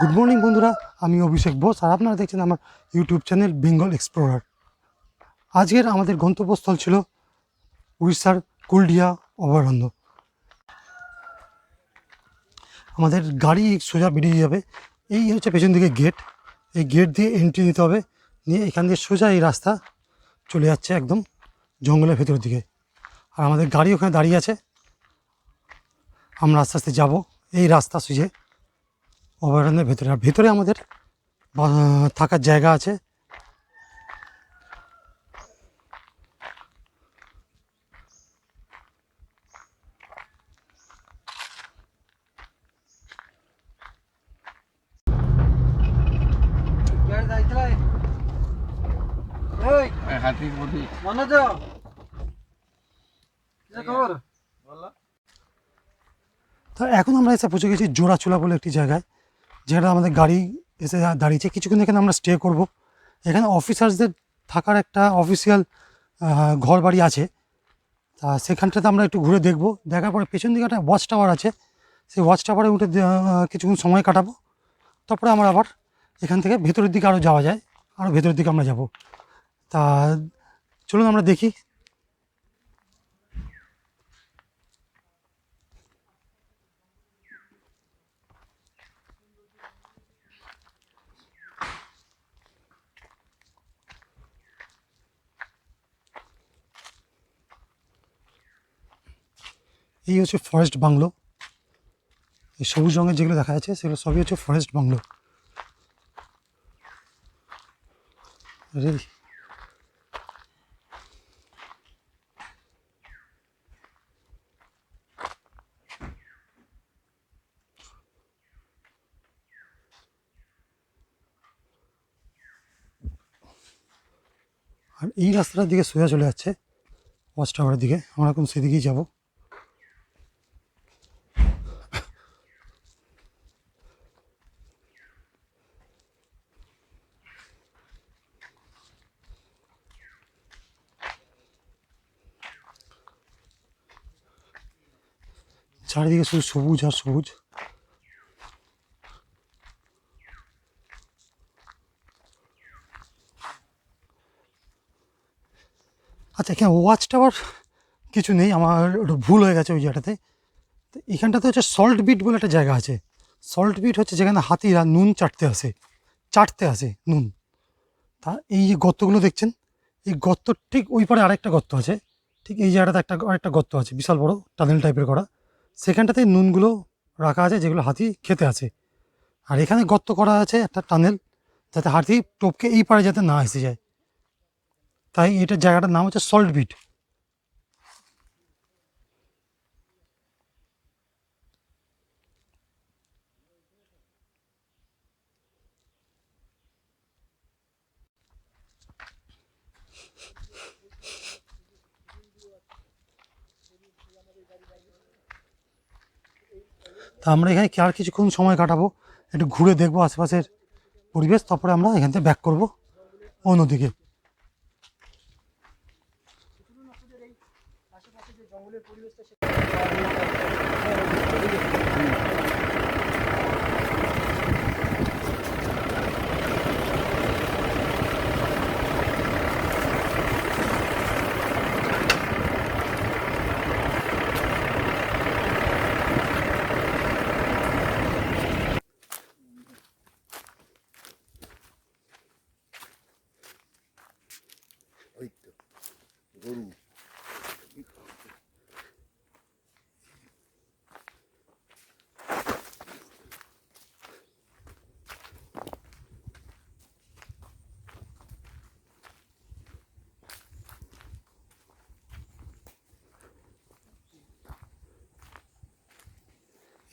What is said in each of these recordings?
Good morning বন্ধুরা, আমি অভিষেক বোস আর আপনারা দেখছেন আমার ইউটিউব চ্যানেল বেঙ্গল এক্সপ্লোরার। আজকের আমাদের গন্তব্যস্থল ছিল উড়িষ্যার কুলডিয়া অভয়ারণ্য। আমাদের গাড়ি সোজা বেরিয়ে যাবে, এই হচ্ছে পেছন দিকে গেট। এই গেট দিয়ে এন্ট্রি নিতে হবে, নিয়ে এখান দিয়ে সোজা এই রাস্তা চলে যাচ্ছে একদম জঙ্গলের ভেতর দিকে। আর আমাদের গাড়ি ওখানে দাঁড়িয়ে আছে, আমরা আস্তে আস্তে যাবো এই রাস্তা সুঝে অভয়ারণ্যের ভেতরে। আর ভেতরে আমাদের থাকার জায়গা আছে। হাতির প্রতি তো এখন আমরা এসে পৌঁছে গেছি জোড়াচুলা বলে একটি জায়গায়, যেখানে আমাদের গাড়ি এসে দাঁড়িয়েছে। কিছুক্ষণ এখানে আমরা স্টে করব। এখানে অফিসার্সদের থাকার একটা অফিসিয়াল ঘর বাড়ি আছে, তা সেখানটাতে আমরা একটু ঘুরে দেখব। দেখার পরে পেছন দিকে একটা ওয়াচ টাওয়ার আছে, সেই ওয়াচ টাওয়ারে উঠে কিছুক্ষণ সময় কাটাবো। তারপরে আমরা আবার এখান থেকে ভেতরের দিকে আরও যাওয়া যায়, আরও ভেতরের দিকে আমরা যাব। তা চলুন আমরা দেখি। এই হচ্ছে ফরেস্ট বাংলো। এই সবুজ রঙের যেগুলো দেখা যাচ্ছে সেগুলো সবই হচ্ছে ফরেস্ট বাংলো। আর এই রাস্তাটার দিকে সোজা চলে যাচ্ছে ওয়াচ টাওয়ারের দিকে, আমরা এখন সেদিকেই যাব। চারিদিকে শুধু সবুজ আর সবুজ। আচ্ছা, এখানে ওয়াচ টাওয়ার কিছু নেই, আমার একটু ভুল হয়ে গেছে ওই জায়গাটাতে। তো এখানটাতে হচ্ছে সল্ট বিট বলে একটা জায়গা আছে। সল্ট বিট হচ্ছে যেখানে হাতিরা নুন চাটতে আসে নুন। তা এই যে গর্তগুলো দেখছেন, এই গর্তর ঠিক ওই পারে আরেকটা গর্ত আছে, ঠিক এই জায়গাটাতে আরেকটা গর্ত আছে বিশাল বড় টানেল টাইপের করা। সেখানটাতে নুনগুলো রাখা আছে যেগুলো হাতি খেতে আসে। আর এখানে গর্ত করা আছে একটা টানেল, যাতে হাতি টপকে এই পারে যাতে না এসে যায়। তাই এটার জায়গাটার নাম হচ্ছে সল্ট বিট। তা আমরা এখানে আর কিছুক্ষণ সময় কাটাবো, একটু ঘুরে দেখবো আশেপাশের পরিবেশ, তারপরে আমরা এখান থেকে ব্যাক করবো অন্যদিকে।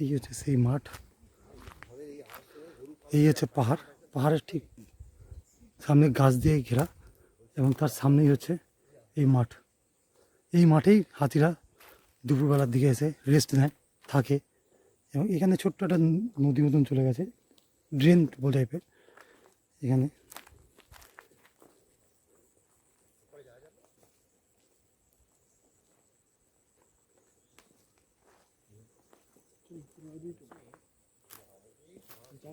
এই হচ্ছে সেই মাঠ, এই হচ্ছে পাহাড়। পাহাড়ের ঠিক সামনে গাছ দিয়ে ঘেরা, এবং তার সামনেই হচ্ছে এই মাঠ। এই মাঠেই হাতিরা দুপুরবেলার দিকে এসে রেস্ট নেয়, থাকে। এবং এখানে ছোট্ট একটা নদী মতন চলে গেছে, ড্রেন বল টাইপের এখানে। Just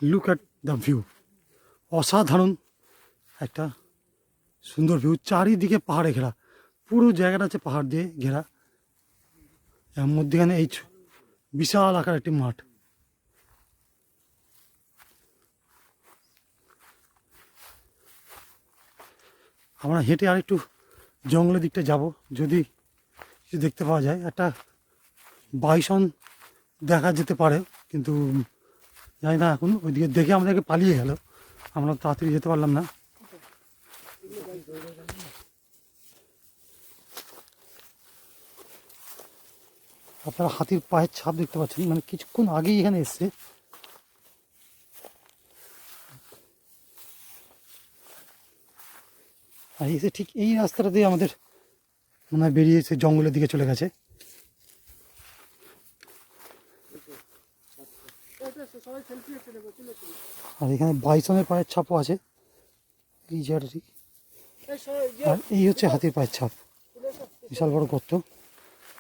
look at the view, অসাধারণ একটা সুন্দর ভিউ, চারিদিকে পাহাড়ে ঘেরা, পুরো জায়গাটা হচ্ছে পাহাড় দিয়ে ঘেরা, এর মধ্যেখানে এই বিশাল আকার একটি মাঠ। আমরা হেঁটে আর একটু জঙ্গলের দিকটা যাব, যদি কিছু দেখতে পাওয়া যায়। একটা বাইসন দেখা যেতে পারে, কিন্তু জানি না, এখন ওইদিকে দেখে আমাদেরকে পালিয়ে গেল, আমরা তাড়াতাড়ি যেতে পারলাম না। আপনারা হাতির পায়ের ছাপ দেখতে পাচ্ছেন, মানে কিছুক্ষণ আগেই এখানে এসছে। আর এসে ঠিক এই রাস্তাটা দিয়ে আমাদের মনে হয় বেরিয়ে এসে জঙ্গলের দিকে চলে গেছে। আর এখানে বাইসনের পায়ের ছাপও আছে এই জায়গাটি। আর এই হচ্ছে হাতির পায়ের ছাপ, বিশাল বড় গর্ত।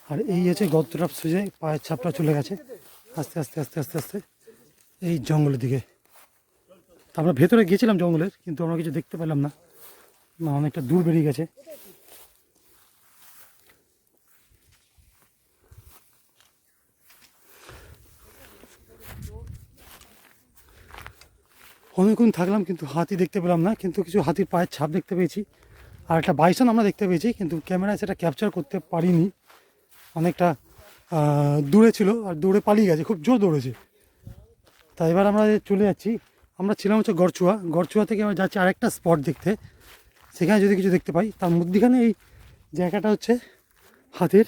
আর এই হচ্ছে গর্তটা সুজে পায়ের ছাপটা চলে গেছে আস্তে আস্তে আস্তে আস্তে আস্তে এই জঙ্গলের দিকে। আমরা ভেতরে গেছিলাম জঙ্গলের, কিন্তু আমরা কিছু দেখতে পেলাম না, অনেকটা দূর বেরিয়ে গেছে। অনেকক্ষণ থাকলাম কিন্তু হাতি দেখতে পেলাম না, কিন্তু কিছু হাতির পায়ের ছাপ দেখতে পেয়েছি। আর একটা বাইসন আমরা দেখতে পেয়েছি, কিন্তু ক্যামেরায় সেটা ক্যাপচার করতে পারিনি, অনেকটা দূরে ছিল আর দৌড়ে পালিয়ে গেছে, খুব জোর দৌড়েছে। তা এবার আমরা চলে যাচ্ছি, আমরা ছিলাম হচ্ছে গড়চুয়া, গড়চুয়া থেকে আমরা যাচ্ছি আরেকটা স্পট দেখতে, সেখানে যদি কিছু দেখতে পাই। তার মধ্যেখানে এই জায়গাটা হচ্ছে হাতির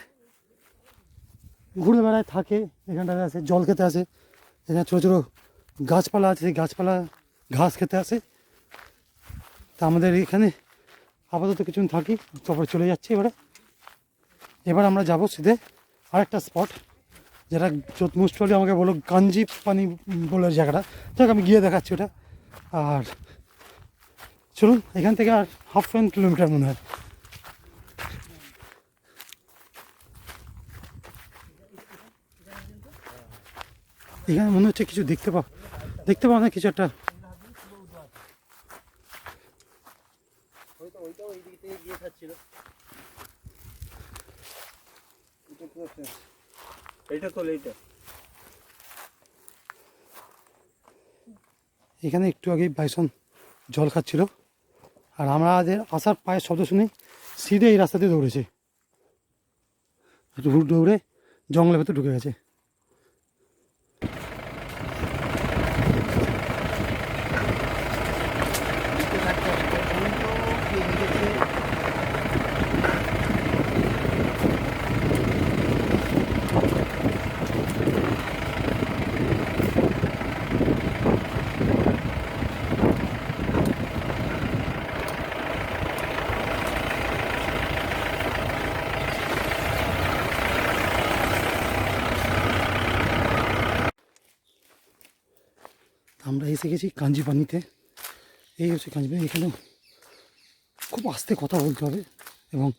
ঘুরে বেড়ায় থাকে, এখানটাতে আসে জল খেতে আসে, এখানে ছোটো ছোটো গাছপালা আছে, সেই গাছপালা ঘাস খেতে আসে। তা আমাদের এখানে আপাতত কিছুক্ষণ থাকি, তারপরে চলে যাচ্ছি। এবার আমরা যাব সিধে আরেকটা স্পট, যেটা মোস্টলি আমাকে বলো গাঞ্জি পানি বলে জায়গাটা, যাক আমি গিয়ে দেখাচ্ছি ওটা। আর চলুন, এখান থেকে আর 1/2 কিলোমিটার মনে হয়। এখানে মনে হচ্ছে কিছু দেখতে পাও না, কিছু একটা। এখানে একটু আগে বাইসন জল খাচ্ছিল, আর আমাদের আসার পায়ের শব্দ শুনে সিধে এই রাস্তা দিয়ে দৌড়েছে, দৌড়ে জঙ্গলের ভেতর ঢুকে গেছে। আমরা এসে গেছি কাঞ্জি পানিতে। এই হচ্ছে কাঞ্জি পানি। এখানে খুব আস্তে কথা বলতে হবে, এবং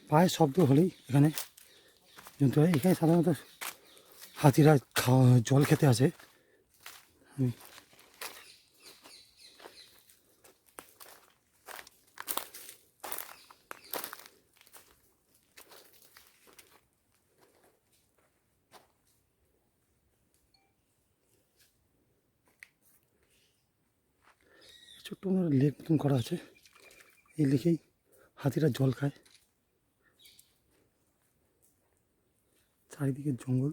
পায়ের শব্দ হলেই এখানে জন্তু হয়। এখানে সাধারণত হাতিরা জল খেতে আসে। ছোট্ট লেক মতন করা আছে, এই লেকেই হাতিরা জল খায়। চারিদিকে জঙ্গল।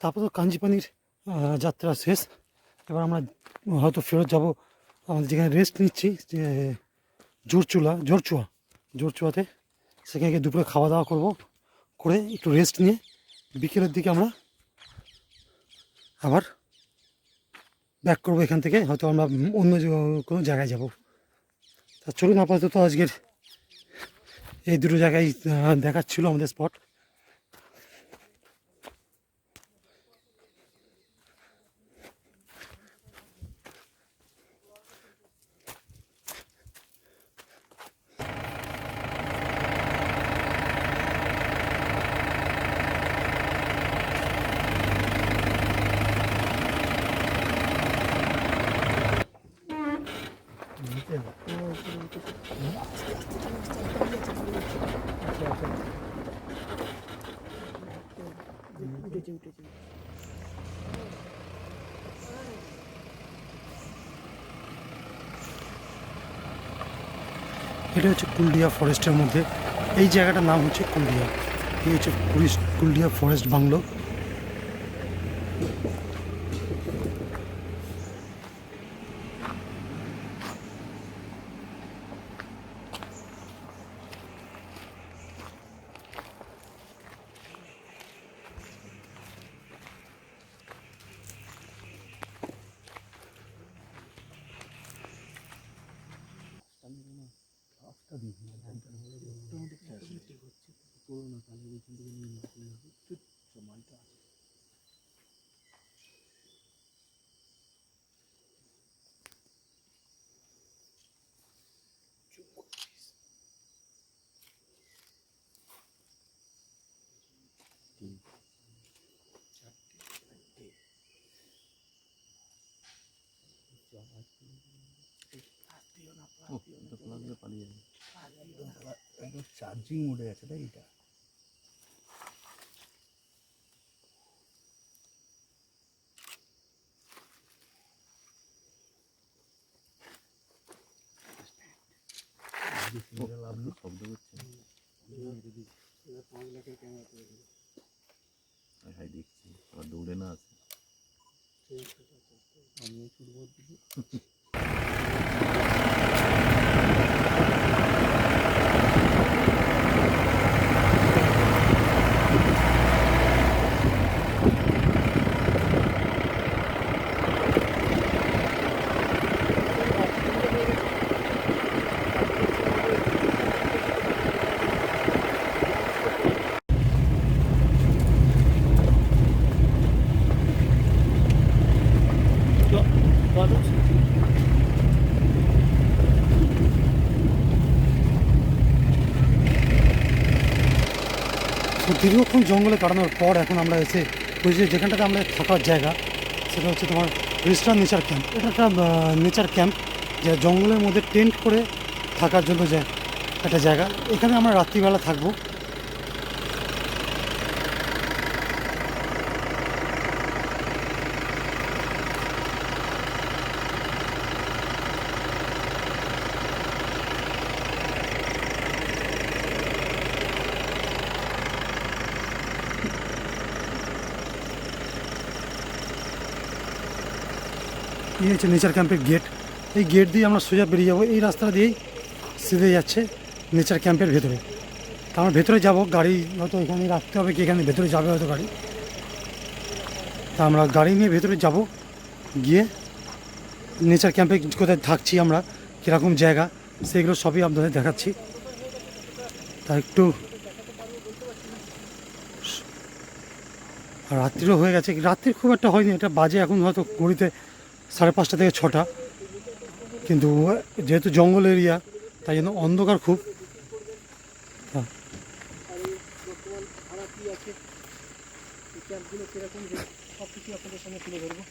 তারপর তো কাঞ্জিপানির যাত্রা শেষ। এবার আমরা হয়তো ফেরত যাব আমাদের যেখানে রেস্ট নিচ্ছি, যে জোরচুয়াতে। সেখানে গিয়ে দুপুরে খাওয়া দাওয়া করবো, করে একটু রেস্ট নিয়ে বিকেলের দিকে আমরা আবার ব্যাক করবো এখান থেকে। হয়তো আমরা অন্য কোনো জায়গায় যাব। তা চলুন, আপাতত আজকের এই দুটো জায়গায় দেখাচ্ছিল আমাদের স্পট। এটা হচ্ছে কুলডিয়া ফরেস্টের মধ্যে, এই জায়গাটার নাম হচ্ছে কুলডিয়া। এই হচ্ছে কুলডিয়া ফরেস্ট বাংলো। চার্জিং মোডে আছে তাই এটা। শব্দ করছে দেখছি আবার দৌড়ে না আছে। আমি তো দীর্ঘক্ষণ জঙ্গলে কাটানোর পর এখন আমরা এসে বুঝছি যেখানটাতে আমরা থাকার জায়গা, সেটা হচ্ছে তোমার রেজিস্টার নেচার ক্যাম্প। এটা একটা নেচার ক্যাম্প, যে জঙ্গলের মধ্যে টেন্ট করে থাকার জন্য যে একটা জায়গা। এখানে আমরা রাত্রিবেলা থাকবো। এই হচ্ছে নেচার ক্যাম্পের গেট। এই গেট দিয়ে আমরা সোজা বেরিয়ে যাবো। এই রাস্তা দিয়েই সিধে যাচ্ছে নেচার ক্যাম্পের ভেতরে। তা আমরা ভেতরে যাব, গাড়ি হয়তো এখানে রাখতে হবে, কি এখানে ভেতরে যাবে হয়তো গাড়ি। তা আমরা গাড়ি নিয়ে ভেতরে যাব, গিয়ে নেচার ক্যাম্পে কোথায় থাকছি আমরা, কীরকম জায়গা, সেগুলো সবই আপনাদের দেখাচ্ছি। তা একটু রাত্রিও হয়ে গেছে, রাত্রির খুব একটা হয়নি, এটা বাজে এখন হয়তো ঘড়িতে 5:30 থেকে 6টা, কিন্তু যেহেতু জঙ্গল এরিয়া তাই জন্য অন্ধকার খুব। বর্তমান ভাড়া কী আছে, এই ক্যাম্পগুলো কীরকম, সব কিছু আপনাদের সামনে তুলে ধরবো।